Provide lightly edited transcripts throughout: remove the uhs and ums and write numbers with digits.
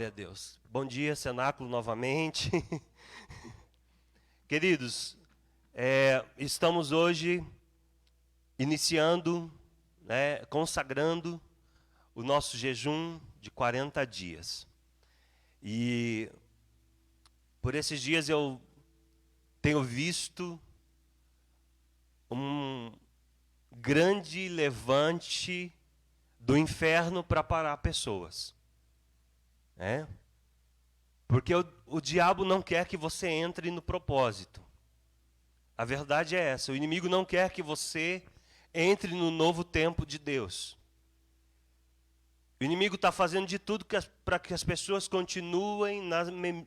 Glória a Deus. Bom dia, cenáculo, novamente. Queridos, estamos hoje iniciando, consagrando o nosso jejum de 40 dias. E por esses dias eu tenho visto um grande levante do inferno para parar pessoas. Porque o diabo não quer que você entre no propósito. A verdade é essa, o inimigo não quer que você entre no novo tempo de Deus. O inimigo está fazendo de tudo para que as pessoas continuem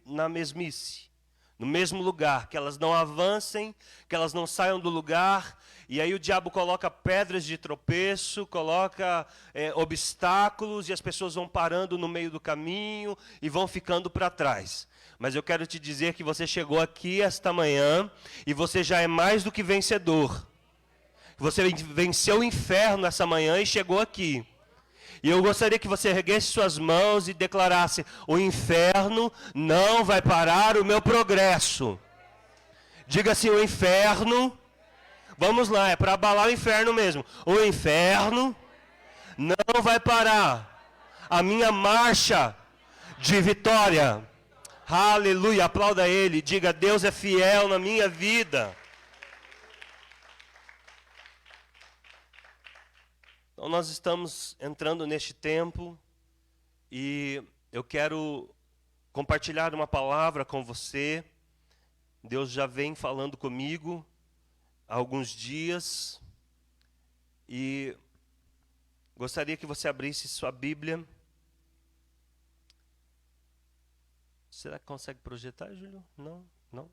na mesmice, no mesmo lugar, que elas não avancem, que elas não saiam do lugar. E aí o diabo coloca pedras de tropeço, coloca obstáculos, e as pessoas vão parando no meio do caminho e vão ficando para trás. Mas eu quero te dizer que você chegou aqui esta manhã e você já é mais do que vencedor. Você venceu o inferno essa manhã e chegou aqui. E eu gostaria que você erguesse suas mãos e declarasse: o inferno não vai parar o meu progresso. Diga assim: o inferno, vamos lá, é para abalar o inferno mesmo. O inferno não vai parar a minha marcha de vitória. Aleluia, aplauda ele, diga: Deus é fiel na minha vida. Então nós estamos entrando neste tempo e eu quero compartilhar uma palavra com você. Deus já vem falando comigo há alguns dias e gostaria que você abrisse sua Bíblia. Será que consegue projetar, Júlio? Não? Não?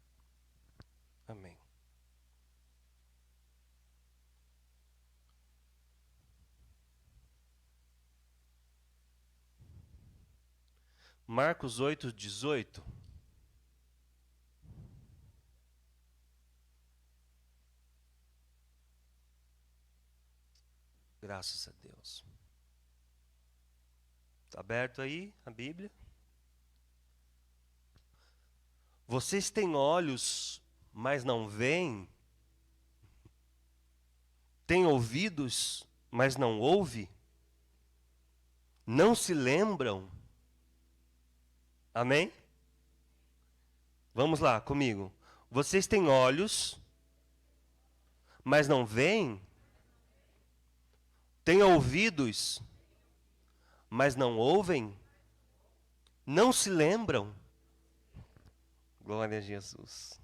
Amém. Marcos 8:18. Graças a Deus. Está aberto aí a Bíblia? Vocês têm olhos, mas não veem? Têm ouvidos, mas não ouvem? Não se lembram? Amém? Vamos lá comigo. Vocês têm olhos, mas não veem? Têm ouvidos, mas não ouvem? Não se lembram? Glória a Jesus.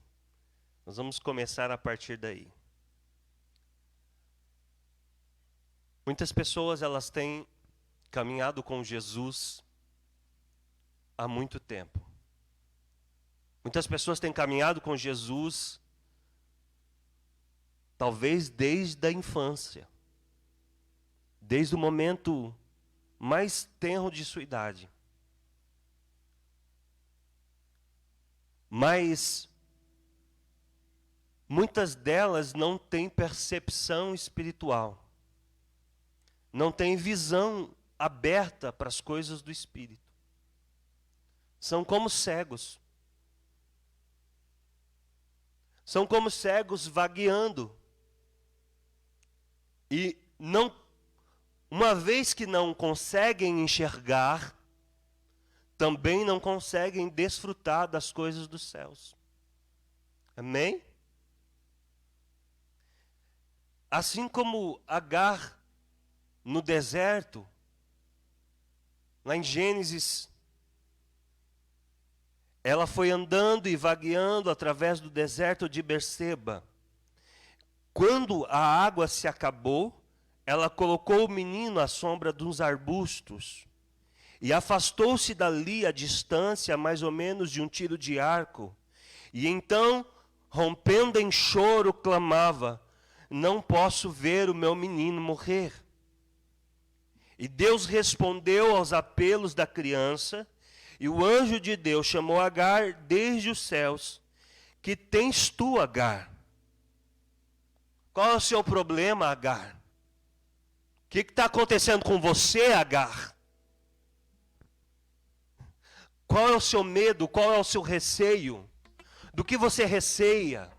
Nós vamos começar a partir daí. Muitas pessoas, elas têm caminhado com Jesus há muito tempo. Muitas pessoas têm caminhado com Jesus talvez desde a infância. Desde o momento mais tenro de sua idade. Mas muitas delas não têm percepção espiritual. Não têm visão aberta para as coisas do Espírito. São como cegos. São como cegos vagueando. E não, uma vez que não conseguem enxergar, também não conseguem desfrutar das coisas dos céus. Amém? Assim como Agar no deserto, lá em Gênesis, ela foi andando e vagueando através do deserto de Berseba. Quando a água se acabou, ela colocou o menino à sombra de uns arbustos e afastou-se dali a distância mais ou menos de um tiro de arco. E então, rompendo em choro, clamava: não posso ver o meu menino morrer. E Deus respondeu aos apelos da criança, e o anjo de Deus chamou Agar desde os céus: que tens tu, Agar? Qual é o seu problema, Agar? O que está acontecendo com você, Agar? Qual é o seu medo? Qual é o seu receio? Do que você receia?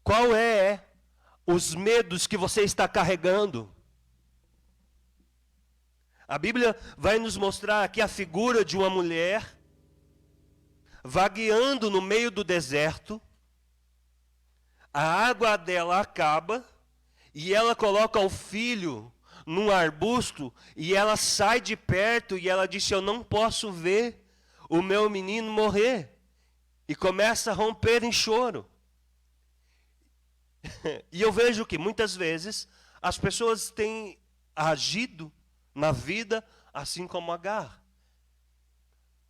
Qual é os medos que você está carregando? A Bíblia vai nos mostrar aqui a figura de uma mulher vagueando no meio do deserto. A água dela acaba e ela coloca o filho num arbusto e ela sai de perto e ela diz: eu não posso ver o meu menino morrer. E começa a romper em choro. E eu vejo que muitas vezes as pessoas têm agido na vida assim como Agar.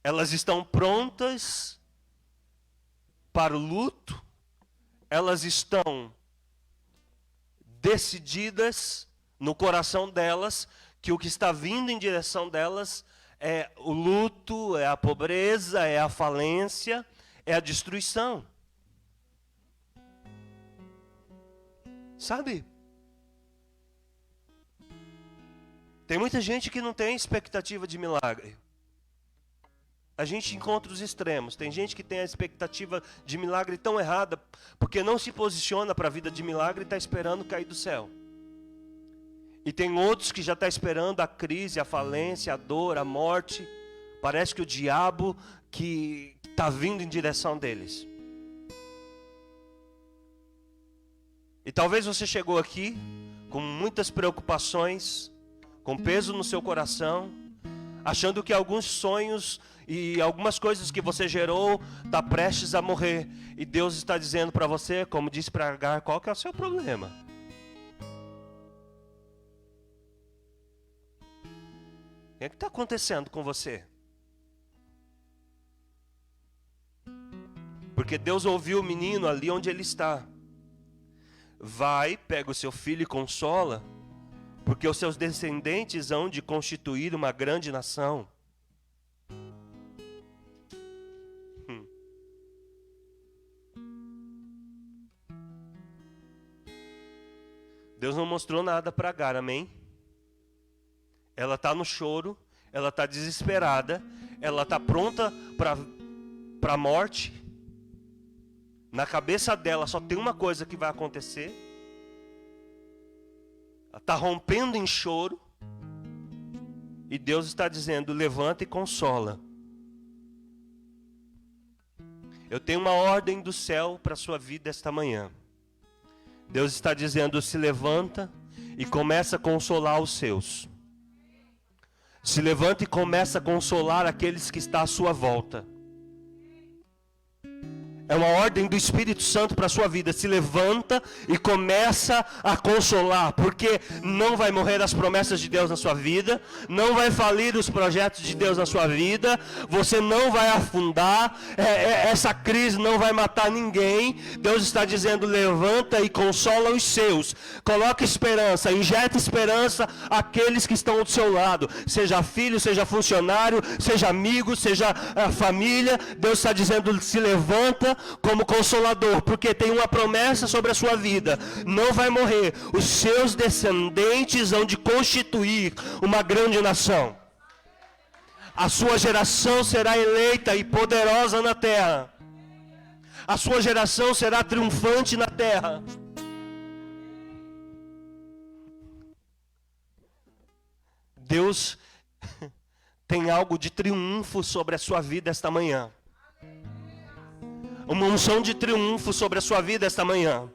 Elas estão prontas para o luto, elas estão decididas no coração delas que o que está vindo em direção delas é o luto, é a pobreza, é a falência, é a destruição. Sabe? Tem muita gente que não tem expectativa de milagre. A gente encontra os extremos. Tem gente que tem a expectativa de milagre tão errada, porque não se posiciona para a vida de milagre e está esperando cair do céu. E tem outros que já estão esperando a crise, a falência, a dor, a morte. Parece que o diabo que está vindo em direção deles. E talvez você chegou aqui com muitas preocupações, com peso no seu coração, achando que alguns sonhos e algumas coisas que você gerou está prestes a morrer. E Deus está dizendo para você, como disse para Agar, qual que é o seu problema? O que está acontecendo com você? Porque Deus ouviu o menino ali onde ele está. Vai, pega o seu filho e consola, porque os seus descendentes hão de constituir uma grande nação. Deus não mostrou nada para Agar, amém? Ela está no choro, ela está desesperada, ela está pronta para a morte. Na cabeça dela só tem uma coisa que vai acontecer. Ela está rompendo em choro. E Deus está dizendo: levanta e consola. Eu tenho uma ordem do céu para a sua vida esta manhã. Deus está dizendo: se levanta e começa a consolar os seus. Se levanta e começa a consolar aqueles que estão à sua volta. É uma ordem do Espírito Santo para a sua vida. Se levanta e começa a consolar. Porque não vai morrer as promessas de Deus na sua vida. Não vai falir os projetos de Deus na sua vida. Você não vai afundar. Essa crise não vai matar ninguém. Deus está dizendo: levanta e consola os seus. Coloque esperança. Injeta esperança àqueles que estão do seu lado. Seja filho, seja funcionário, seja amigo, seja família. Deus está dizendo: se levanta como consolador, porque tem uma promessa sobre a sua vida. Não vai morrer. Os seus descendentes hão de constituir uma grande nação. A sua geração será eleita e poderosa na terra. A sua geração será triunfante na terra. Deus tem algo de triunfo sobre a sua vida esta manhã. Uma unção de triunfo sobre a sua vida esta manhã.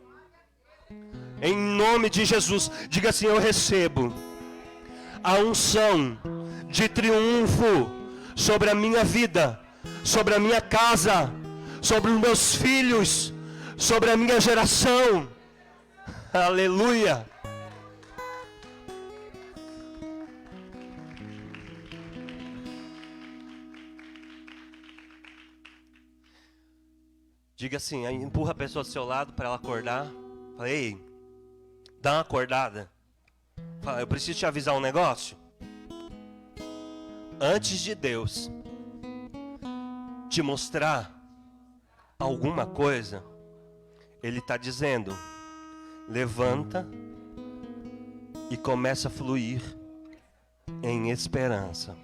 Em nome de Jesus, diga assim: eu recebo a unção de triunfo sobre a minha vida, sobre a minha casa, sobre os meus filhos, sobre a minha geração. Aleluia. Diga assim, empurra a pessoa do seu lado para ela acordar. Fala: ei, dá uma acordada. Fala: eu preciso te avisar um negócio. Antes de Deus te mostrar alguma coisa, Ele está dizendo: levanta e começa a fluir em esperança.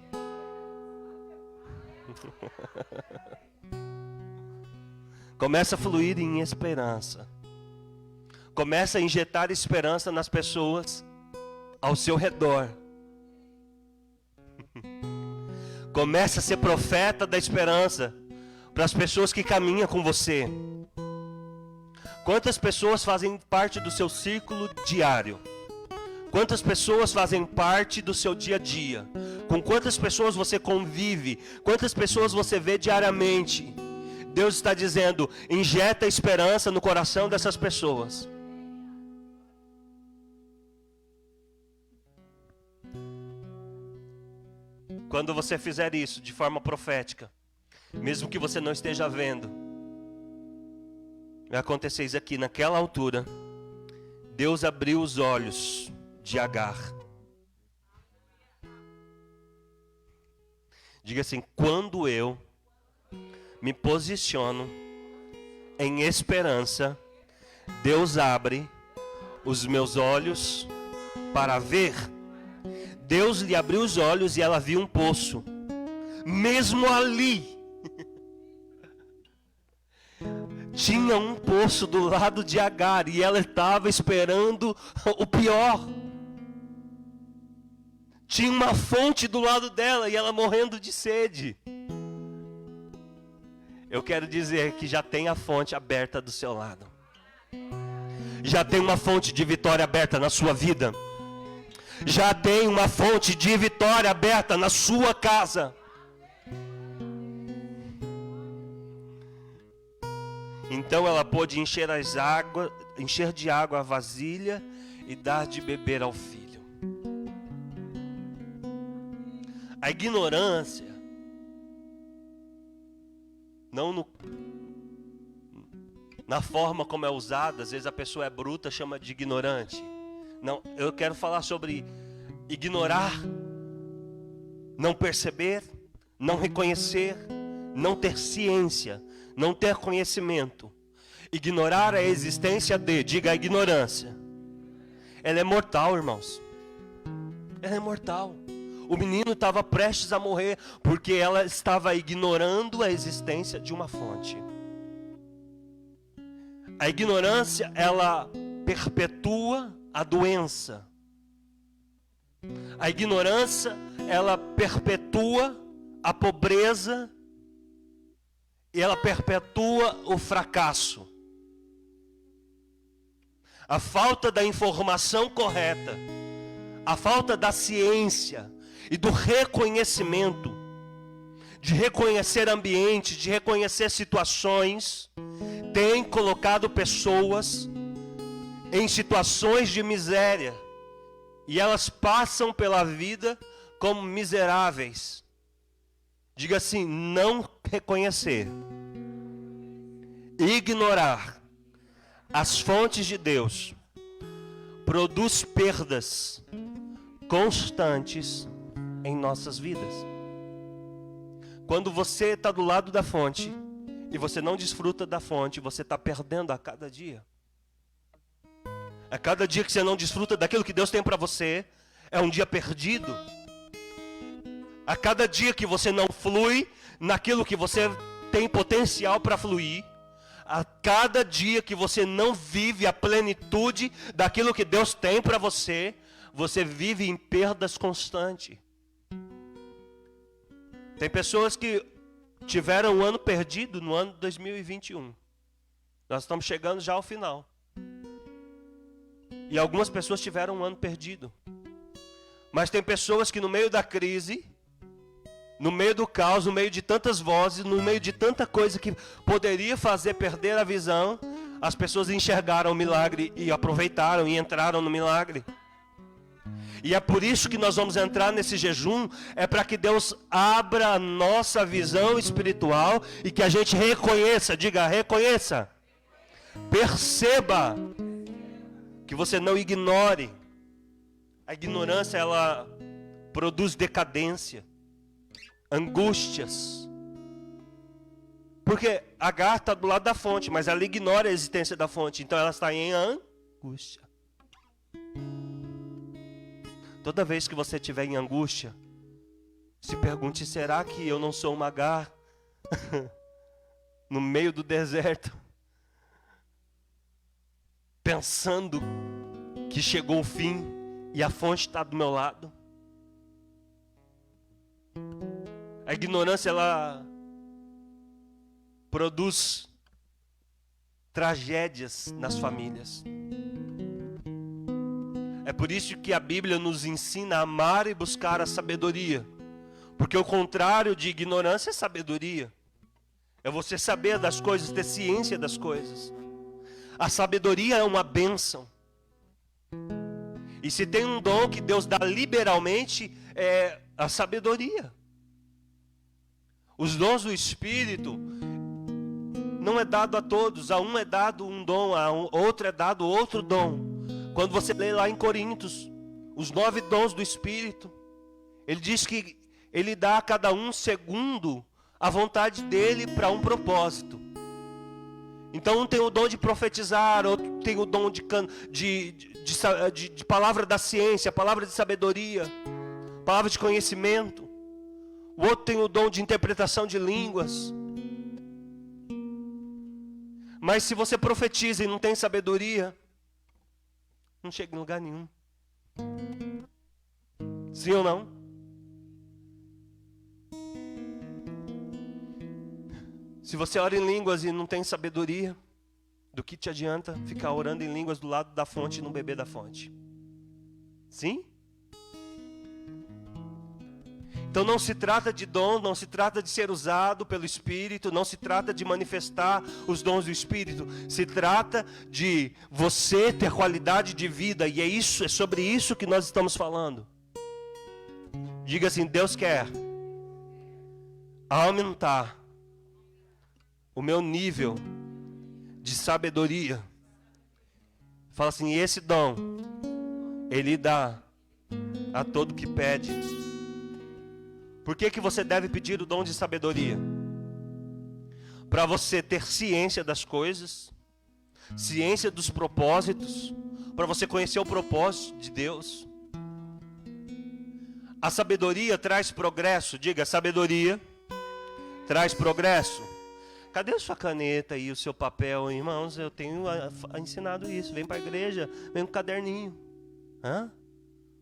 Começa a fluir em esperança. Começa a injetar esperança nas pessoas ao seu redor. Começa a ser profeta da esperança para as pessoas que caminham com você. Quantas pessoas fazem parte do seu círculo diário? Quantas pessoas fazem parte do seu dia a dia? Com quantas pessoas você convive? Quantas pessoas você vê diariamente? Deus está dizendo, injeta esperança no coração dessas pessoas. Quando você fizer isso de forma profética, mesmo que você não esteja vendo, vai acontecer isso aqui, naquela altura, Deus abriu os olhos de Agar. Diga assim, quando eu me posiciono em esperança, Deus abre os meus olhos para ver. Deus lhe abriu os olhos e ela viu um poço. Mesmo ali, tinha um poço do lado de Agar e ela estava esperando o pior. Tinha uma fonte do lado dela e ela morrendo de sede. Eu quero dizer que já tem a fonte aberta do seu lado. Já tem uma fonte de vitória aberta na sua vida. Já tem uma fonte de vitória aberta na sua casa. Então ela pôde encher de água a vasilha e dar de beber ao filho. A ignorância, não na forma como é usada, às vezes a pessoa é bruta, chama de ignorante. Não, eu quero falar sobre ignorar, não perceber, não reconhecer, não ter ciência, não ter conhecimento. Ignorar a existência de, diga a ignorância. Ela é mortal, irmãos. Ela é mortal. O menino estava prestes a morrer porque ela estava ignorando a existência de uma fonte. A ignorância, ela perpetua a doença. A ignorância, ela perpetua a pobreza e ela perpetua o fracasso. A falta da informação correta, a falta da ciência e do reconhecimento, de reconhecer ambientes, de reconhecer situações, tem colocado pessoas em situações de miséria, e elas passam pela vida como miseráveis. Diga assim, não reconhecer, ignorar as fontes de Deus, produz perdas constantes em nossas vidas. Quando você está do lado da fonte, e você não desfruta da fonte, você está perdendo a cada dia. A cada dia que você não desfruta daquilo que Deus tem para você, é um dia perdido. A cada dia que você não flui naquilo que você tem potencial para fluir, a cada dia que você não vive a plenitude daquilo que Deus tem para você, você vive em perdas constantes. Tem pessoas que tiveram um ano perdido no ano de 2021. Nós estamos chegando já ao final. E algumas pessoas tiveram um ano perdido. Mas tem pessoas que no meio da crise, no meio do caos, no meio de tantas vozes, no meio de tanta coisa que poderia fazer perder a visão, as pessoas enxergaram o milagre e aproveitaram e entraram no milagre. E é por isso que nós vamos entrar nesse jejum, é para que Deus abra a nossa visão espiritual e que a gente reconheça, diga, reconheça, perceba, que você não ignore. A ignorância, ela produz decadência, angústias. Porque Agar está do lado da fonte, mas ela ignora a existência da fonte, então ela está em angústia. Toda vez que você estiver em angústia, Se pergunte, será que eu não sou uma Agar no meio do deserto, pensando que chegou o fim e a fonte está do meu lado? A ignorância, ela produz tragédias nas famílias. É por isso que a Bíblia nos ensina a amar e buscar a sabedoria. Porque o contrário de ignorância é sabedoria. É você saber das coisas, ter ciência das coisas. A sabedoria é uma bênção. E se tem um dom que Deus dá liberalmente, é a sabedoria. Os dons do Espírito não é dado a todos. A um é dado um dom, a outro é dado outro dom. Quando você lê lá em Coríntios, os 9 dons do Espírito, ele diz que ele dá a cada um segundo a vontade dele para um propósito. Então um tem o dom de profetizar, outro tem o dom de palavra da ciência, palavra de sabedoria, palavra de conhecimento. O outro tem o dom de interpretação de línguas. Mas se você profetiza e não tem sabedoria, não chega em lugar nenhum. Sim ou não? Se você ora em línguas e não tem sabedoria, do que te adianta ficar orando em línguas do lado da fonte e não beber da fonte? Sim? Então não se trata de dom, não se trata de ser usado pelo Espírito, não se trata de manifestar os dons do Espírito. Se trata de você ter qualidade de vida, e é sobre isso que nós estamos falando. Diga assim: Deus quer aumentar o meu nível de sabedoria. Fala assim: esse dom Ele dá a todo que pede. Por que você deve pedir o dom de sabedoria? Para você ter ciência das coisas, ciência dos propósitos, para você conhecer o propósito de Deus. A sabedoria traz progresso. Diga: sabedoria traz progresso. Cadê a sua caneta e o seu papel, irmãos? Eu tenho ensinado isso. Vem para a igreja, vem com um caderninho.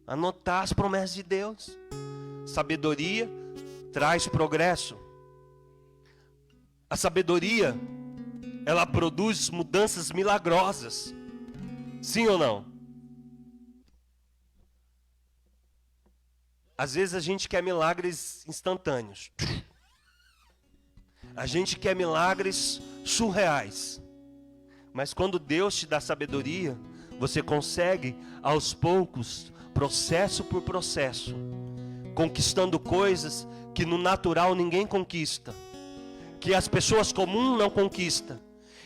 Anotar as promessas de Deus. Sabedoria traz progresso. A sabedoria, ela produz mudanças milagrosas. Sim ou não? Às vezes a gente quer milagres instantâneos. A gente quer milagres surreais. Mas quando Deus te dá sabedoria, você consegue aos poucos, processo por processo, conquistando coisas que no natural ninguém conquista, que as pessoas comuns não conquistam.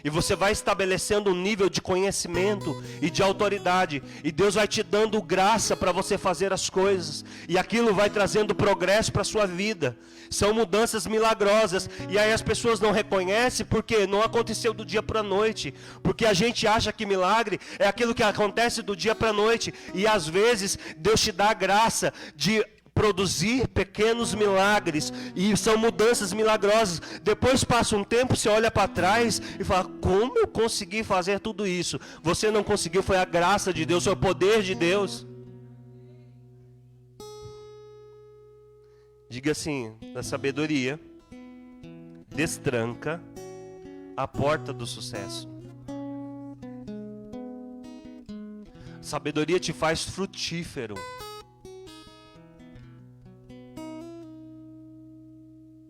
E você vai estabelecendo um nível de conhecimento e de autoridade. E Deus vai te dando graça para você fazer as coisas. E aquilo vai trazendo progresso para a sua vida. São mudanças milagrosas. E aí as pessoas não reconhecem porque não aconteceu do dia para a noite. Porque a gente acha que milagre é aquilo que acontece do dia para a noite. E às vezes Deus te dá a graça de produzir pequenos milagres, e são mudanças milagrosas. Depois passa um tempo, você olha para trás e fala: como eu consegui fazer tudo isso? Você não conseguiu, foi a graça de Deus, foi o poder de Deus. Diga assim: a sabedoria destranca a porta do sucesso. A sabedoria te faz frutífero.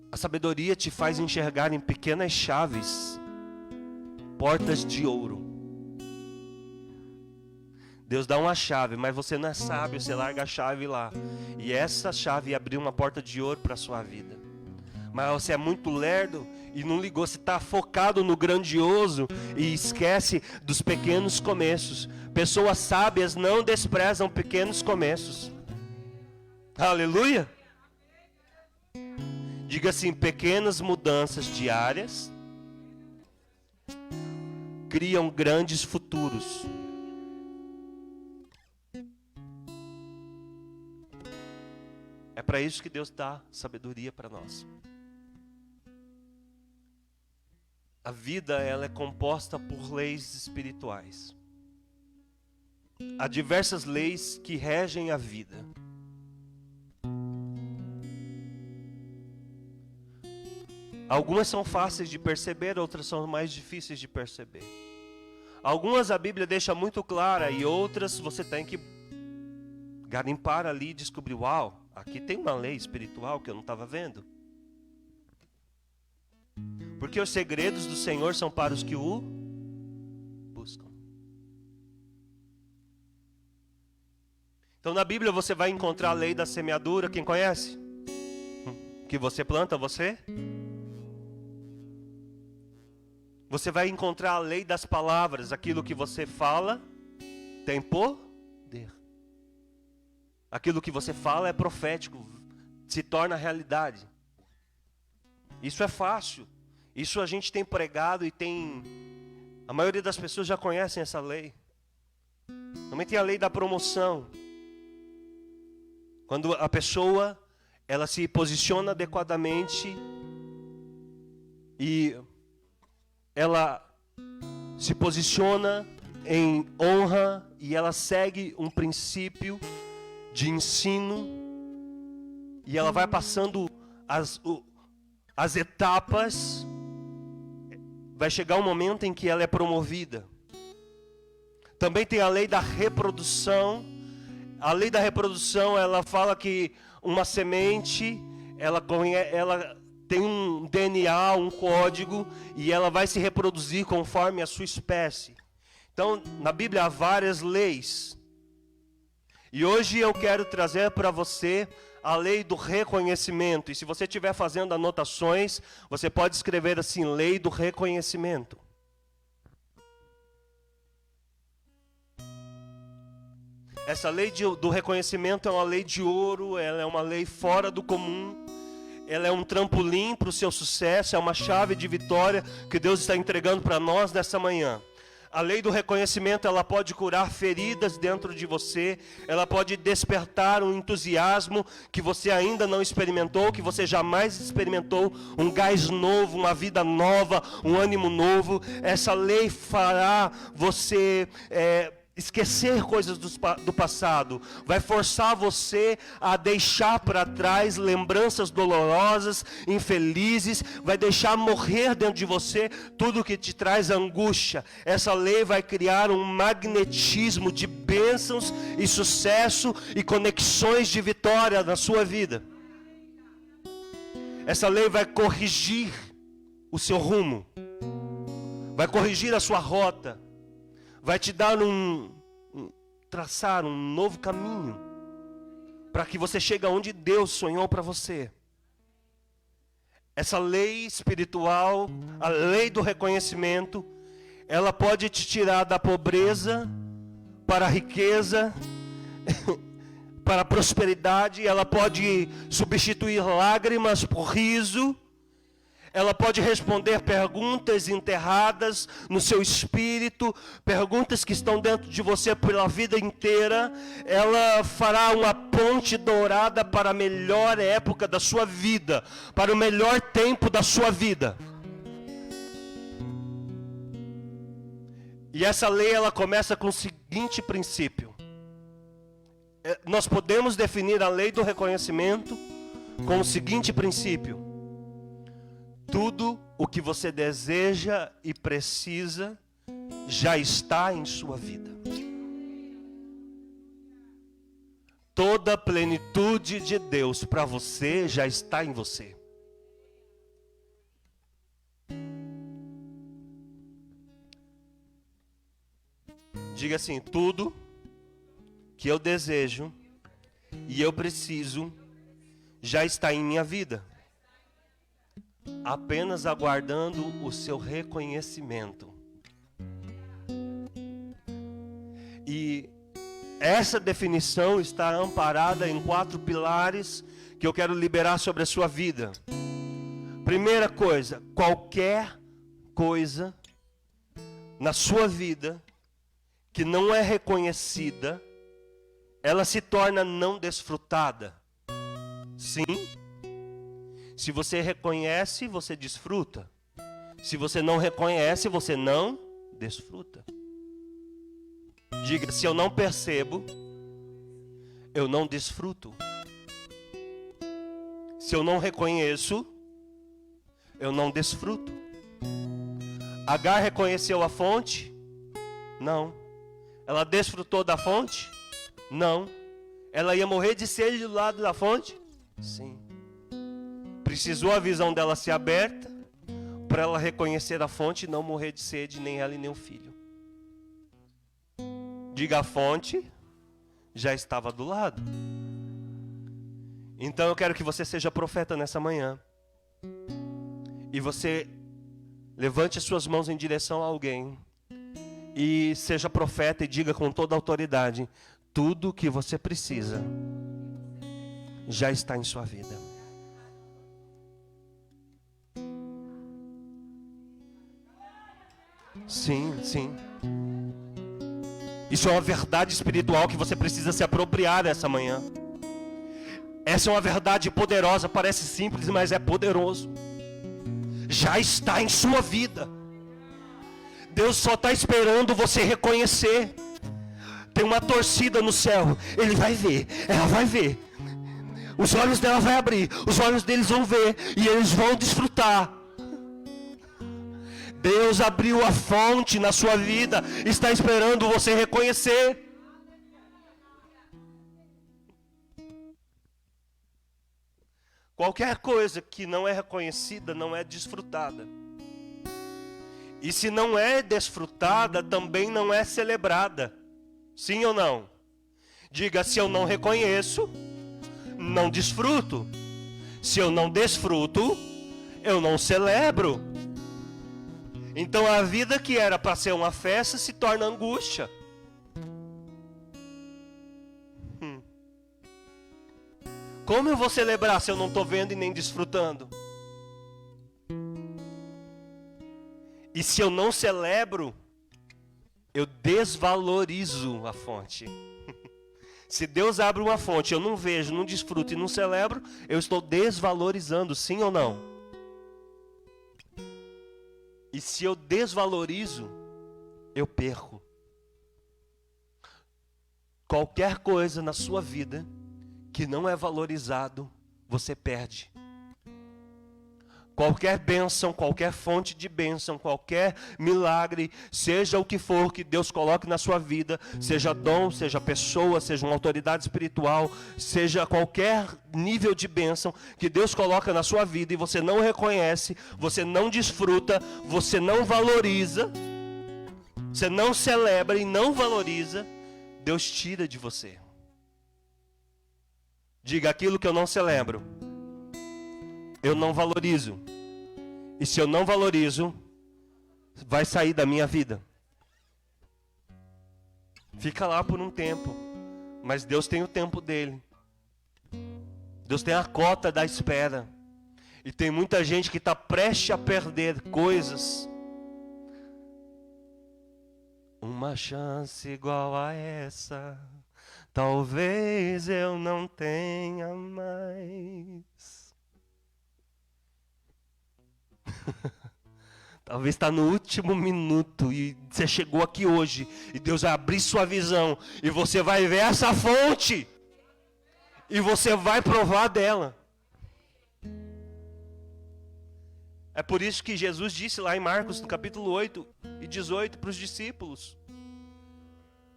A sabedoria te faz enxergar em pequenas chaves portas de ouro. Deus dá uma chave, mas você não é sábio, você larga a chave lá. E essa chave abriu uma porta de ouro para a sua vida. Mas você é muito lerdo e não ligou, você está focado no grandioso e esquece dos pequenos começos. Pessoas sábias não desprezam pequenos começos. Aleluia! Diga assim: pequenas mudanças diárias criam grandes futuros. É para isso que Deus dá sabedoria para nós. A vida, ela é composta por leis espirituais. Há diversas leis que regem a vida. Algumas são fáceis de perceber, outras são mais difíceis de perceber. Algumas a Bíblia deixa muito clara e outras você tem que garimpar ali e descobrir, uau, aqui tem uma lei espiritual que eu não estava vendo. Porque os segredos do Senhor são para os que o buscam. Então na Bíblia você vai encontrar a lei da semeadura, quem conhece? Que você planta, você? Você vai encontrar a lei das palavras, aquilo que você fala tem poder. Aquilo que você fala é profético, se torna realidade. Isso é fácil. Isso a gente tem pregado e tem... A maioria das pessoas já conhecem essa lei. Também tem a lei da promoção. Quando a pessoa, ela se posiciona adequadamente e ela se posiciona em honra e ela segue um princípio de ensino e ela vai passando as etapas, vai chegar um momento em que ela é promovida. Também tem a lei da reprodução. A lei da reprodução, ela fala que uma semente, ela tem um DNA, um código, e ela vai se reproduzir conforme a sua espécie. Então, na Bíblia há várias leis. E hoje eu quero trazer para você a lei do reconhecimento. E se você estiver fazendo anotações, você pode escrever assim, lei do reconhecimento. Essa lei do reconhecimento é uma lei de ouro, ela é uma lei fora do comum. Ela é um trampolim para o seu sucesso, é uma chave de vitória que Deus está entregando para nós nessa manhã. A lei do reconhecimento, ela pode curar feridas dentro de você, ela pode despertar um entusiasmo que você ainda não experimentou, que você jamais experimentou, um gás novo, uma vida nova, um ânimo novo. Essa lei fará você esquecer coisas do passado, vai forçar você a deixar para trás lembranças dolorosas, infelizes, vai deixar morrer dentro de você tudo que te traz angústia. Essa lei vai criar um magnetismo de bênçãos e sucesso e conexões de vitória na sua vida. Essa lei vai corrigir o seu rumo, vai corrigir a sua rota, vai te dar traçar um novo caminho para que você chegue aonde Deus sonhou para você. Essa lei espiritual, a lei do reconhecimento, ela pode te tirar da pobreza para a riqueza, para a prosperidade. Ela pode substituir lágrimas por riso. Ela pode responder perguntas enterradas no seu espírito, perguntas que estão dentro de você pela vida inteira. Ela fará uma ponte dourada para a melhor época da sua vida, para o melhor tempo da sua vida. E essa lei, ela começa com o seguinte princípio. Nós podemos definir a lei do reconhecimento com o seguinte princípio: tudo o que você deseja e precisa já está em sua vida. Toda a plenitude de Deus para você já está em você. Diga assim: tudo que eu desejo e eu preciso já está em minha vida, apenas aguardando o seu reconhecimento. E essa definição está amparada em 4 pilares que eu quero liberar sobre a sua vida. Primeira coisa: qualquer coisa na sua vida que não é reconhecida, ela se torna não desfrutada. Sim. Se você reconhece, você desfruta. Se você não reconhece, você não desfruta. Diga, se eu não percebo, eu não desfruto. Se eu não reconheço, eu não desfruto. Agar reconheceu a fonte? Não. Ela desfrutou da fonte? Não. Ela ia morrer de sede do lado da fonte? Sim. Precisou a visão dela ser aberta para ela reconhecer a fonte e não morrer de sede, nem ela e nem o filho. Diga, a fonte já estava do lado. Então eu quero que você seja profeta nessa manhã. E você levante as suas mãos em direção a alguém. E seja profeta e diga com toda a autoridade: tudo que você precisa já está em sua vida. Sim, sim. Isso é uma verdade espiritual que você precisa se apropriar essa manhã. Essa é uma verdade poderosa, parece simples, mas é poderoso. Já está em sua vida. Deus só está esperando você reconhecer. Tem uma torcida no céu. Ele vai ver, ela vai ver. Os olhos dela vão abrir, os olhos deles vão ver e eles vão desfrutar. Deus abriu a fonte na sua vida, está esperando você reconhecer. Qualquer coisa que não é reconhecida não é desfrutada. E se não é desfrutada, também não é celebrada. Sim ou não? Diga, se eu não reconheço, não desfruto. Se eu não desfruto, eu não celebro. Então a vida que era para ser uma festa se torna angústia. Como eu vou celebrar se eu não estou vendo e nem desfrutando? E se eu não celebro, eu desvalorizo a fonte. Se Deus abre uma fonte, eu não vejo, não desfruto e não celebro, eu estou desvalorizando, sim ou não? E se eu desvalorizo, eu perco. Qualquer coisa na sua vida que não é valorizado, você perde. Qualquer bênção, qualquer fonte de bênção, qualquer milagre, seja o que for que Deus coloque na sua vida, seja dom, seja pessoa, seja uma autoridade espiritual, seja qualquer nível de bênção que Deus coloca na sua vida e você não reconhece, você não desfruta, você não valoriza, você não celebra e não valoriza, Deus tira de você. Diga, aquilo que eu não celebro, eu não valorizo. E se eu não valorizo, vai sair da minha vida. Fica lá por um tempo, mas Deus tem o tempo dele. Deus tem a cota da espera. E tem muita gente que está prestes a perder coisas. Uma chance igual a essa, talvez eu não tenha mais. Talvez está no último minuto e você chegou aqui hoje e Deus vai abrir sua visão e você vai ver essa fonte e você vai provar dela. É por isso que Jesus disse lá em Marcos, no capítulo 8 e 18 para os discípulos: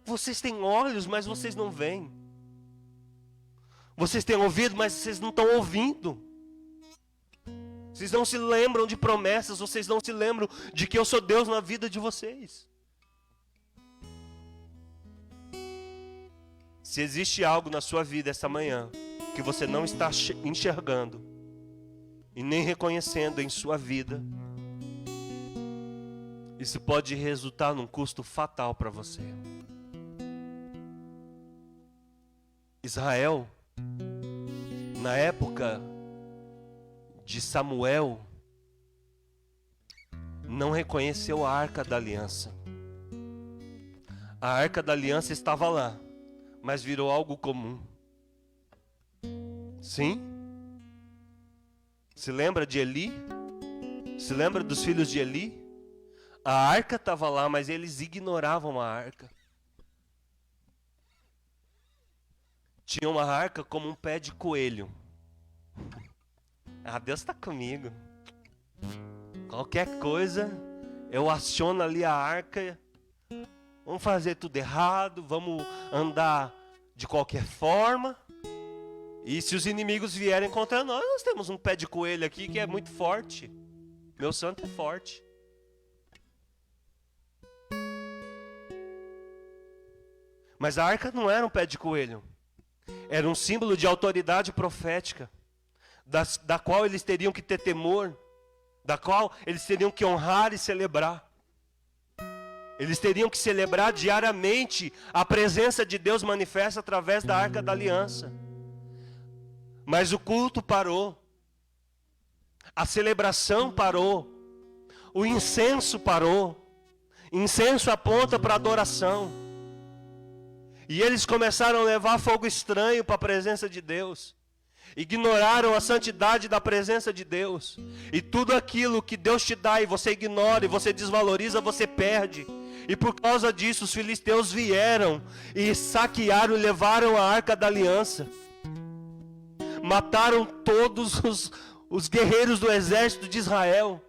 vocês têm olhos, mas vocês não veem. Vocês têm ouvido, mas vocês não estão ouvindo. Vocês não se lembram de promessas, vocês não se lembram de que eu sou Deus na vida de vocês. Se existe algo na sua vida essa manhã que você não está enxergando e nem reconhecendo em sua vida, isso pode resultar num custo fatal para você. Israel, na época de Samuel, não reconheceu a Arca da Aliança. A Arca da Aliança estava lá, mas virou algo comum. Sim? Se lembra de Eli? Se lembra dos filhos de Eli? A arca estava lá, mas eles ignoravam a arca. Tinha uma arca como um pé de coelho. Ah, Deus está comigo. Qualquer coisa, eu aciono ali a arca. Vamos fazer tudo errado, vamos andar de qualquer forma. E se os inimigos vierem contra nós, nós temos um pé de coelho aqui que é muito forte. Meu santo é forte. Mas a arca não era um pé de coelho. Era um símbolo de autoridade profética, da qual eles teriam que ter temor, da qual eles teriam que honrar e celebrar. Eles teriam que celebrar diariamente a presença de Deus manifesta através da Arca da Aliança. Mas o culto parou, a celebração parou, o incenso parou. Incenso aponta para adoração. E eles começaram a levar fogo estranho para a presença de Deus. Ignoraram a santidade da presença de Deus. E tudo aquilo que Deus te dá e você ignora, e você desvaloriza, você perde. E por causa disso os filisteus vieram e saquearam e levaram a Arca da Aliança. Mataram todos os guerreiros do exército de Israel.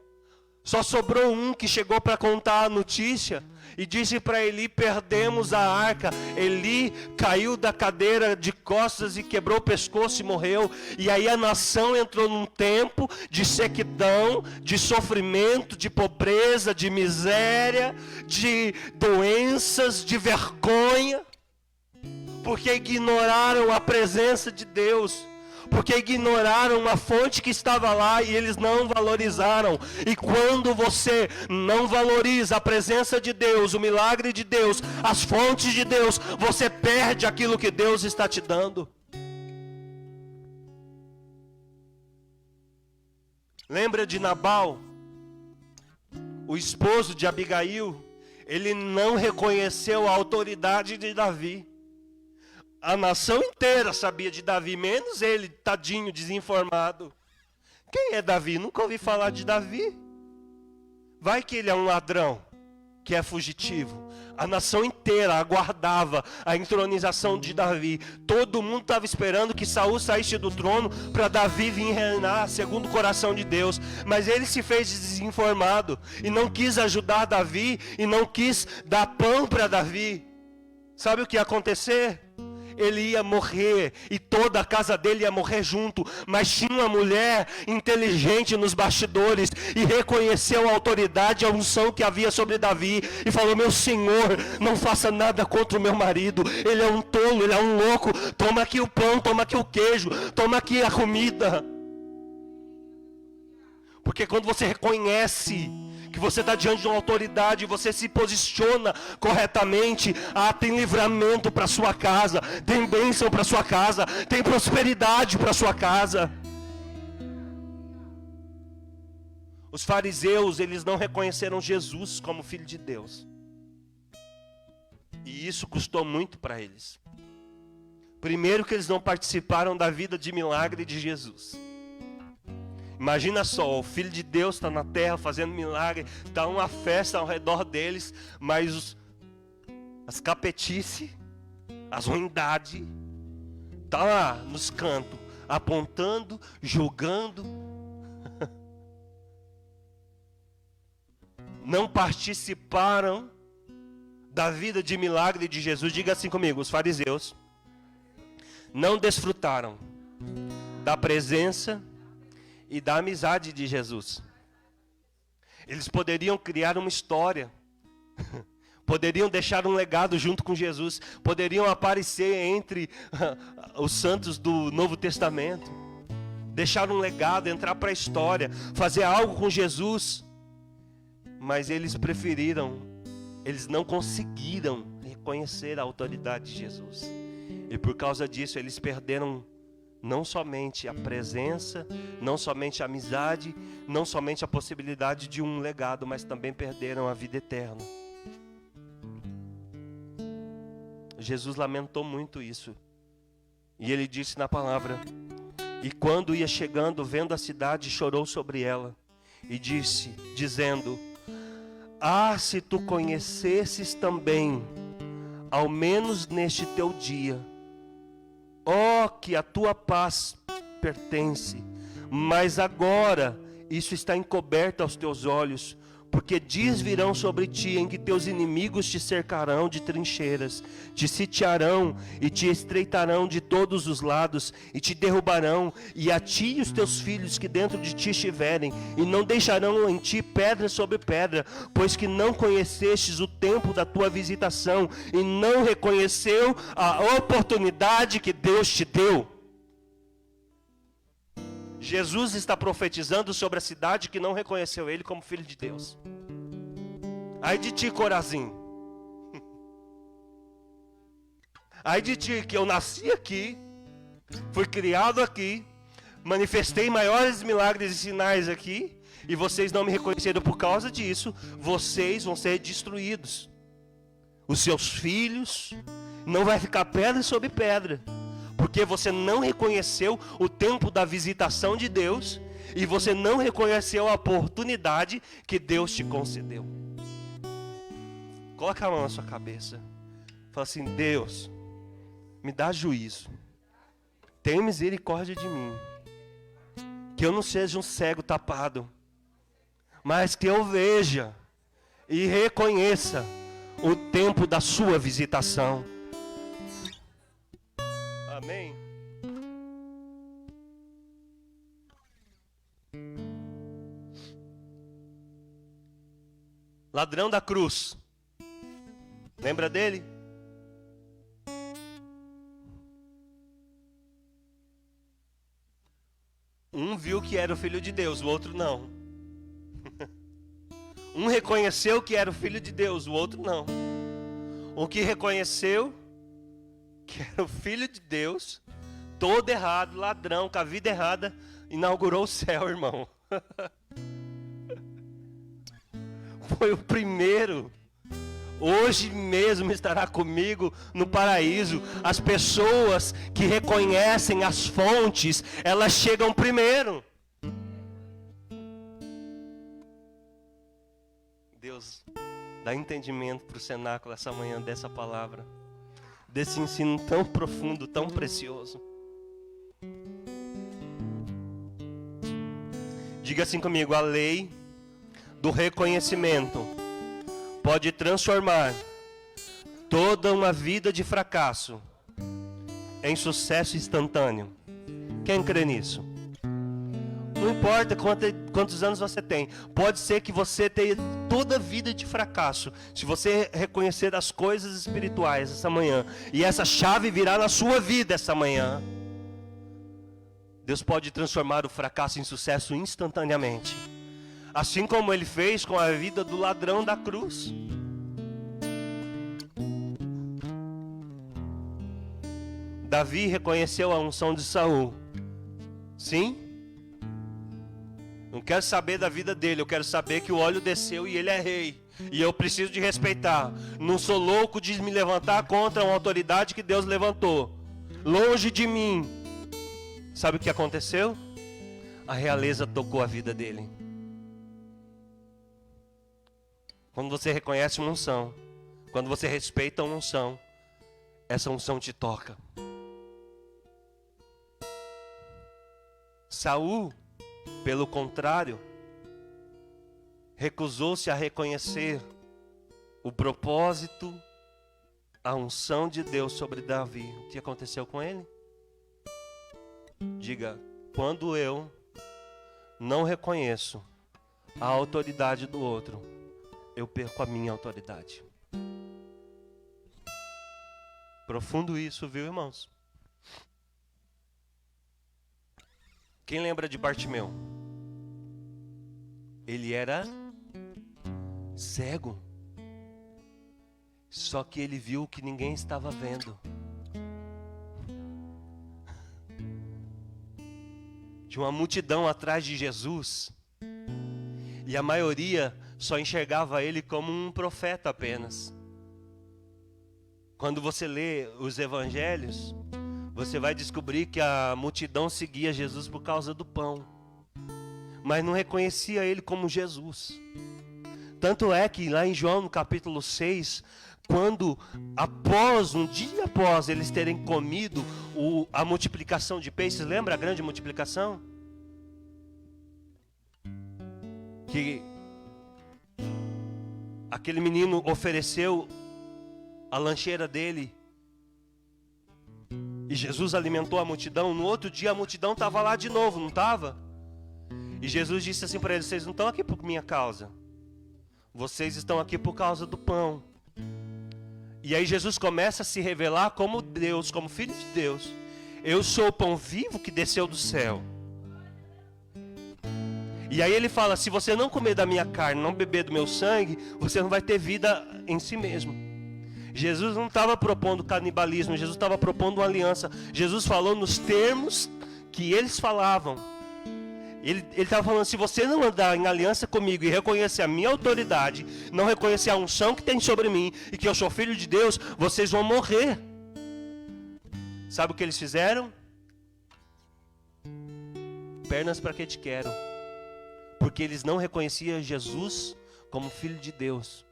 Só sobrou um que chegou para contar a notícia e disse para Eli: perdemos a arca. Eli caiu da cadeira de costas e quebrou o pescoço e morreu. E aí a nação entrou num tempo de sequidão, de sofrimento, de pobreza, de miséria, de doenças, de vergonha, porque ignoraram a presença de Deus. Porque ignoraram uma fonte que estava lá e eles não valorizaram. E quando você não valoriza a presença de Deus, o milagre de Deus, as fontes de Deus, você perde aquilo que Deus está te dando. Lembra de Nabal, o esposo de Abigail? Ele não reconheceu a autoridade de Davi. A nação inteira sabia de Davi, menos ele, tadinho, desinformado. Quem é Davi? Nunca ouvi falar de Davi. Vai que ele é um ladrão, que é fugitivo. A nação inteira aguardava a entronização de Davi. Todo mundo estava esperando que Saul saísse do trono para Davi vir reinar segundo o coração de Deus. Mas ele se fez desinformado e não quis ajudar Davi e não quis dar pão para Davi. Sabe o que ia acontecer? Ele ia morrer e toda a casa dele ia morrer junto. Mas tinha uma mulher inteligente nos bastidores e reconheceu a autoridade e a unção que havia sobre Davi e falou: meu senhor, não faça nada contra o meu marido, ele é um tolo, ele é um louco. Toma aqui o pão, toma aqui o queijo, toma aqui a comida. Porque quando você reconhece que você está diante de uma autoridade, você se posiciona corretamente, tem livramento para sua casa, tem bênção para sua casa, tem prosperidade para sua casa. Os fariseus, eles não reconheceram Jesus como Filho de Deus. E isso custou muito para eles. Primeiro que eles não participaram da vida de milagre de Jesus. Imagina só, o Filho de Deus está na terra fazendo milagre, está uma festa ao redor deles, mas as capetices, as ruindades, está lá nos cantos, apontando, julgando. Não participaram da vida de milagre de Jesus. Diga assim comigo: os fariseus não desfrutaram da presença e da amizade de Jesus. Eles poderiam criar uma história, poderiam deixar um legado junto com Jesus, poderiam aparecer entre os santos do Novo Testamento, deixar um legado, entrar para a história, fazer algo com Jesus. Mas eles preferiram, eles não conseguiram reconhecer a autoridade de Jesus. E por causa disso eles perderam não somente a presença, não somente a amizade, não somente a possibilidade de um legado, mas também perderam a vida eterna. Jesus lamentou muito isso. E ele disse na palavra E quando ia chegando, vendo a cidade, chorou sobre ela e dizendo: ah, se tu conhecesses também, ao menos neste teu dia, ó, que a tua paz pertence, mas agora isso está encoberto aos teus olhos, porque dias virão sobre ti em que teus inimigos te cercarão de trincheiras, te sitiarão e te estreitarão de todos os lados, e te derrubarão, e a ti e os teus filhos que dentro de ti estiverem, e não deixarão em ti pedra sobre pedra, pois que não conhecestes o tempo da tua visitação, e não reconheceu a oportunidade que Deus te deu. Jesus está profetizando sobre a cidade que não reconheceu ele como filho de Deus. Ai de ti, Corazim. Ai de ti, que eu nasci aqui, fui criado aqui, manifestei maiores milagres e sinais aqui, e vocês não me reconheceram. Por causa disso, vocês vão ser destruídos. Os seus filhos, não vai ficar pedra sobre pedra. Porque você não reconheceu o tempo da visitação de Deus, e você não reconheceu a oportunidade que Deus te concedeu. Coloca a mão na sua cabeça. Fala assim: Deus, me dá juízo. Tenha misericórdia de mim. Que eu não seja um cego tapado, mas que eu veja e reconheça o tempo da sua visitação. Amém. Ladrão da cruz. Lembra dele? Um viu que era o filho de Deus, o outro não. Um reconheceu que era o filho de Deus, o outro não. O que reconheceu que era o filho de Deus, todo errado, ladrão, com a vida errada, inaugurou o céu, irmão. Foi o primeiro. Hoje mesmo estará comigo no paraíso. As pessoas que reconhecem as fontes, elas chegam primeiro. Deus, dá entendimento para o cenáculo essa manhã dessa palavra, desse ensino tão profundo, tão precioso. Diga assim comigo: a lei do reconhecimento pode transformar toda uma vida de fracasso em sucesso instantâneo. Quem crê nisso? Não importa quantos anos você tem. Pode ser que você tenha toda a vida de fracasso. Se você reconhecer as coisas espirituais essa manhã, e essa chave virar na sua vida essa manhã, Deus pode transformar o fracasso em sucesso instantaneamente. Assim como Ele fez com a vida do ladrão da cruz. Davi reconheceu a unção de Saul. Sim? Não quero saber da vida dele, eu quero saber que o óleo desceu e ele é rei. E eu preciso de respeitar. Não sou louco de me levantar contra uma autoridade que Deus levantou. Longe de mim. Sabe o que aconteceu? A realeza tocou a vida dele. Quando você reconhece uma unção, quando você respeita uma unção, essa unção te toca. Saul, pelo contrário, recusou-se a reconhecer o propósito, a unção de Deus sobre Davi. O que aconteceu com ele? Diga: quando eu não reconheço a autoridade do outro, eu perco a minha autoridade. Profundo isso, viu, irmãos? Quem lembra de Bartimeu? Ele era cego. Só que ele viu que ninguém estava vendo. Tinha uma multidão atrás de Jesus. E a maioria só enxergava ele como um profeta apenas. Quando você lê os evangelhos, você vai descobrir que a multidão seguia Jesus por causa do pão, mas não reconhecia ele como Jesus. Tanto é que lá em João, no capítulo 6, quando um dia após eles terem comido a multiplicação de peixes, lembra a grande multiplicação? Que aquele menino ofereceu a lancheira dele e Jesus alimentou a multidão. No outro dia a multidão estava lá de novo, não estava? E Jesus disse assim para eles: vocês não estão aqui por minha causa, vocês estão aqui por causa do pão. E aí Jesus começa a se revelar como Deus, como Filho de Deus. Eu sou o pão vivo que desceu do céu. E aí ele fala: se você não comer da minha carne, não beber do meu sangue, você não vai ter vida em si mesmo. Jesus não estava propondo canibalismo, Jesus estava propondo uma aliança. Jesus falou nos termos que eles falavam. Ele estava falando: se você não andar em aliança comigo e reconhecer a minha autoridade, não reconhecer a unção que tem sobre mim e que eu sou filho de Deus, vocês vão morrer. Sabe o que eles fizeram? Pernas para que te quero. Porque eles não reconheciam Jesus como filho de Deus.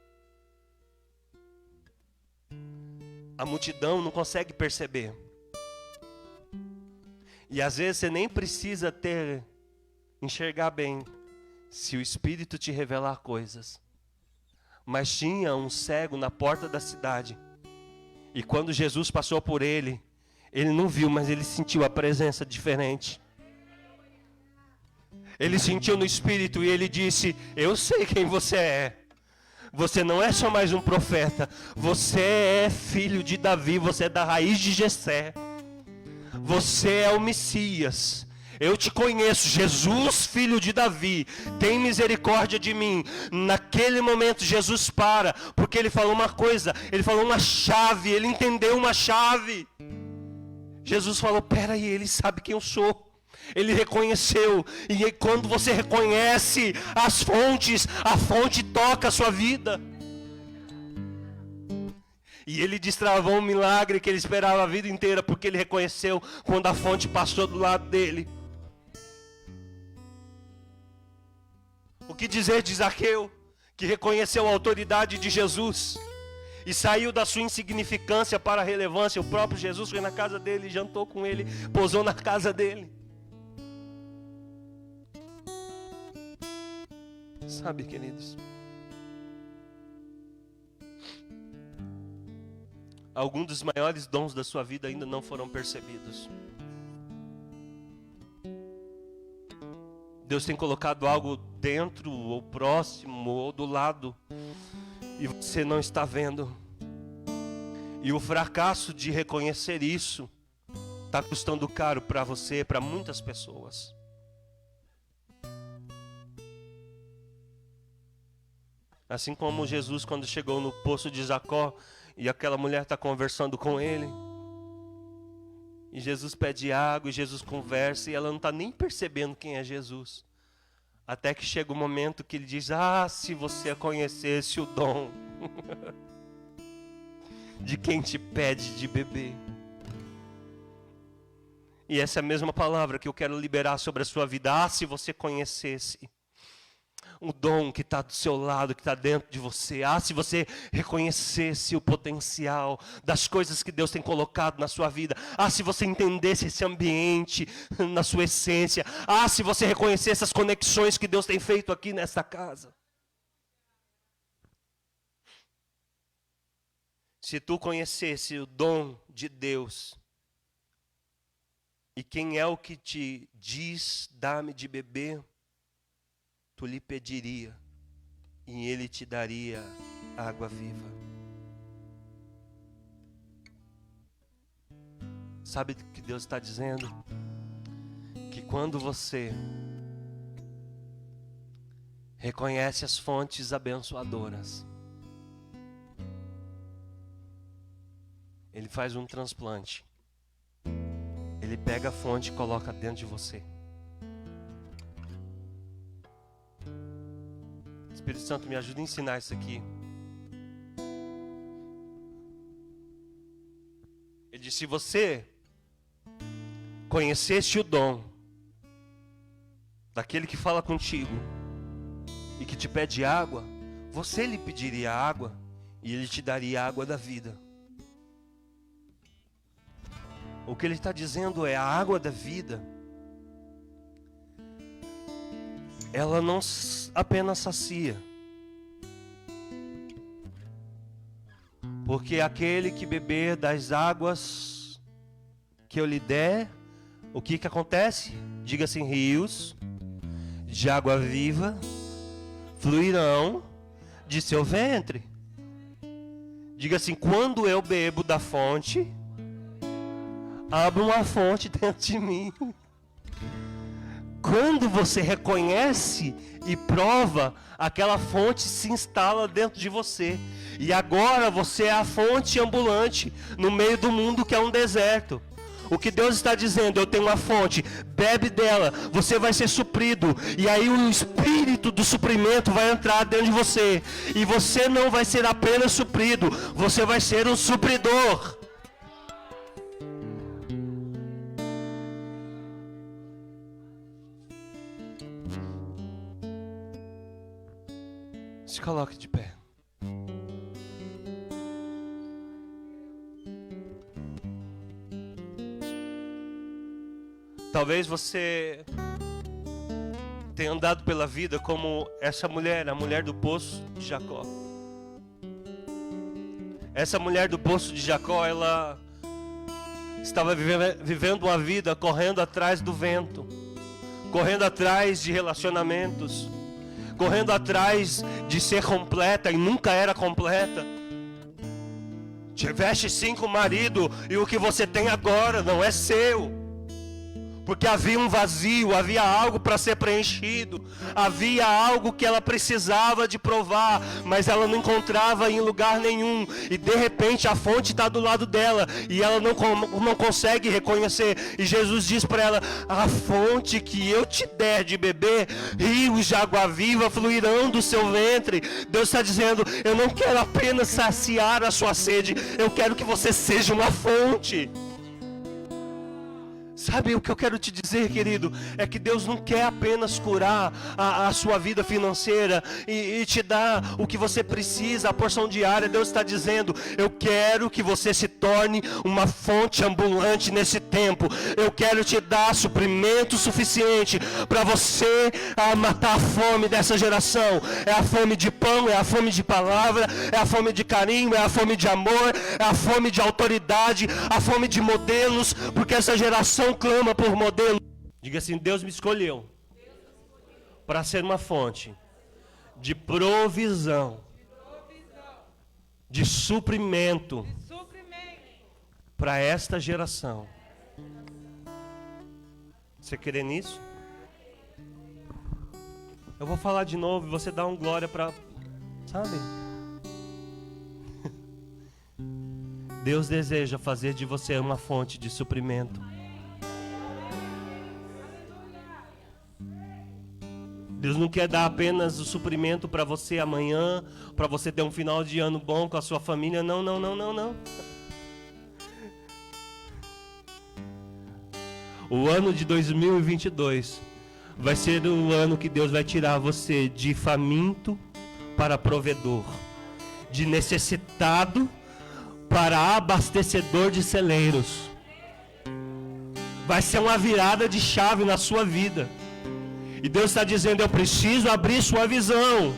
A multidão não consegue perceber. E às vezes você nem precisa enxergar bem, se o Espírito te revelar coisas. Mas tinha um cego na porta da cidade, e quando Jesus passou por ele não viu, mas ele sentiu a presença diferente. Ele sentiu no Espírito e ele disse: eu sei quem você é. Você não é só mais um profeta, você é filho de Davi, você é da raiz de Jessé. Você é o Messias. Eu te conheço, Jesus, filho de Davi, tem misericórdia de mim. Naquele momento Jesus para, porque ele falou uma coisa, ele falou uma chave, ele entendeu uma chave. Jesus falou: peraí, ele sabe quem eu sou. Ele reconheceu, e aí, quando você reconhece as fontes, a fonte toca a sua vida. E ele destravou um milagre que ele esperava a vida inteira, porque ele reconheceu quando a fonte passou do lado dele. O que dizer de Zaqueu, que reconheceu a autoridade de Jesus e saiu da sua insignificância para a relevância? O próprio Jesus foi na casa dele, jantou com ele, pousou na casa dele. Sabe, queridos, alguns dos maiores dons da sua vida ainda não foram percebidos. Deus tem colocado algo dentro, ou próximo, ou do lado, e você não está vendo. E o fracasso de reconhecer isso está custando caro para você, para muitas pessoas. Assim como Jesus, quando chegou no poço de Jacó, e aquela mulher está conversando com ele, e Jesus pede água, e Jesus conversa, e ela não está nem percebendo quem é Jesus. Até que chega o momento que ele diz: ah, se você conhecesse o dom de quem te pede de beber. E essa é a mesma palavra que eu quero liberar sobre a sua vida. Ah, se você conhecesse o dom que está do seu lado, que está dentro de você. Ah, se você reconhecesse o potencial das coisas que Deus tem colocado na sua vida. Ah, se você entendesse esse ambiente na sua essência. Ah, se você reconhecesse as conexões que Deus tem feito aqui nesta casa. Se tu conhecesse o dom de Deus, e quem é o que te diz: dá-me de beber, tu lhe pediria, e ele te daria água viva. Sabe o que Deus está dizendo? Que quando você reconhece as fontes abençoadoras, Ele faz um transplante. Ele pega a fonte e coloca dentro de você. Espírito Santo, me ajuda a ensinar isso aqui. Ele disse: se você conhecesse o dom daquele que fala contigo e que te pede água, você lhe pediria água e ele te daria a água da vida. O que ele está dizendo é: a água da vida, ela não apenas sacia, porque aquele que beber das águas que eu lhe der, o que acontece? Diga assim: rios de água viva fluirão de seu ventre. Diga assim: quando eu bebo da fonte, abre uma fonte dentro de mim. Quando você reconhece e prova, aquela fonte se instala dentro de você. E agora você é a fonte ambulante no meio do mundo que é um deserto. O que Deus está dizendo: eu tenho uma fonte, bebe dela, você vai ser suprido. E aí o espírito do suprimento vai entrar dentro de você. E você não vai ser apenas suprido, você vai ser um supridor. Se coloque de pé. Talvez você tenha andado pela vida como essa mulher, a mulher do poço de Jacó. Essa mulher do poço de Jacó, ela estava vivendo uma vida correndo atrás do vento, correndo atrás de relacionamentos, correndo atrás de ser completa e nunca era completa. Tiveste 5 maridos e o que você tem agora não é seu. Porque havia um vazio, havia algo para ser preenchido, havia algo que ela precisava de provar, mas ela não encontrava em lugar nenhum. E de repente a fonte está do lado dela e ela não consegue reconhecer. E Jesus diz para ela: a fonte que eu te der de beber, rios de água viva fluirão do seu ventre. Deus está dizendo: eu não quero apenas saciar a sua sede, eu quero que você seja uma fonte. Sabe o que eu quero te dizer, querido? É que Deus não quer apenas curar a sua vida financeira e te dar o que você precisa, a porção diária. Deus está dizendo: eu quero que você se torne uma fonte ambulante nesse tempo. Eu quero te dar suprimento suficiente para você matar a fome dessa geração. É a fome de pão, é a fome de palavra, é a fome de carinho, é a fome de amor, é a fome de autoridade, a fome de modelos, porque essa geração clama por modelo. Diga assim: Deus me escolheu para ser uma fonte de provisão, de suprimento para esta geração. Você crê nisso? Eu vou falar de novo e você dá um glória para, sabe? Deus deseja fazer de você uma fonte de suprimento. Deus não quer dar apenas o suprimento para você amanhã, para você ter um final de ano bom com a sua família. Não, não, não, não, não. O ano de 2022 vai ser o ano que Deus vai tirar você de faminto para provedor, de necessitado para abastecedor de celeiros. Vai ser uma virada de chave na sua vida. E Deus está dizendo: eu preciso abrir sua visão.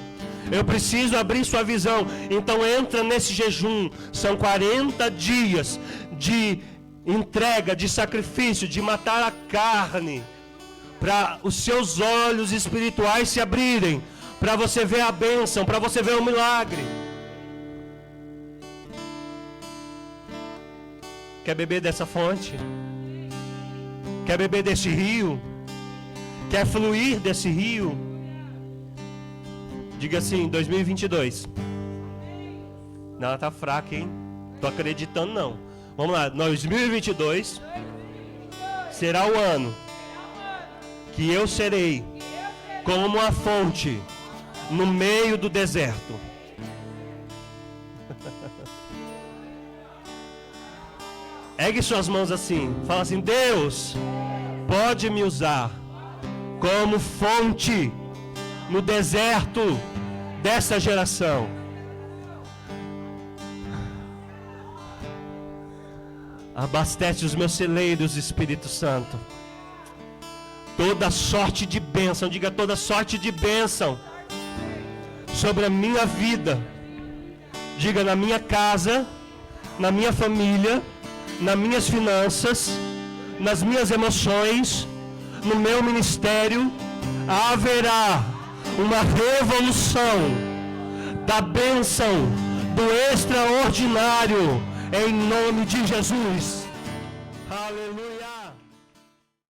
Eu preciso abrir sua visão. Então entra nesse jejum. São 40 dias de entrega, de sacrifício, de matar a carne, para os seus olhos espirituais se abrirem, para você ver a bênção, para você ver o milagre. Quer beber dessa fonte? Quer beber desse rio? Quer fluir desse rio? Diga assim: 2022. Não, ela tá fraca, hein? Tô acreditando não. Vamos lá, 2022 será o ano que eu serei como uma fonte no meio do deserto. Ergue suas mãos assim. Fala assim: Deus, pode me usar como fonte no deserto dessa geração. Abastece os meus celeiros, Espírito Santo. Toda sorte de bênção, diga toda sorte de bênção sobre a minha vida. Diga na minha casa, na minha família, nas minhas finanças, nas minhas emoções, no meu ministério, haverá uma revolução da bênção, do extraordinário, em nome de Jesus. Aleluia.